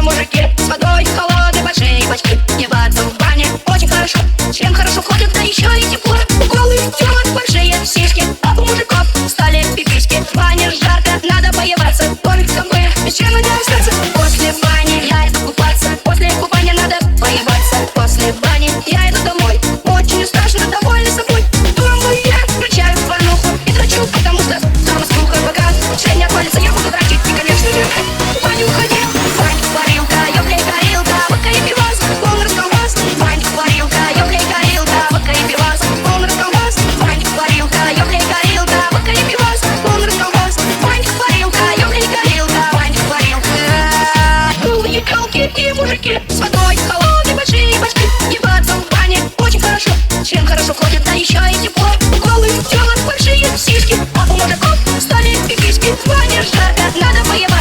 мужики с водой холодной, большие бачки. Деваться в бане очень хорошо, член хорошо ходит, да еще и тепло. У голых девок большие сиськи, а у мужиков стали пиписьки. В бане жарко, надо поебаться, домик со мной без члена не остаться. После бани я иду купаться, после купания надо поебаться. После бани я иду домой, очень страшно, довольна собой. Дома я включаю порнуху и дрочу, потому что дома скука, пока член не отвалится, я буду дрочить. И, конечно же, в баню уходи. Вань, парилка, ёбля и горилка, водка и пивас, полный расколбас. Вань, парилка, ёбля и горилка, водка и пивас, полный расколбас. Вань, парилка, ёбля и горилка, водка и пивас, полный расколбас. Вань, парилка, ёбля и горилка, Вань, парилка. Голые телки и мужики с водой холодной, большие башки. Ебаться в бане очень хорошо, член хорошо ходит, да еще и тепло. У голых телок большие сиськи, а у мужиков стали пиписьки. В бане жарко, надо поебаться.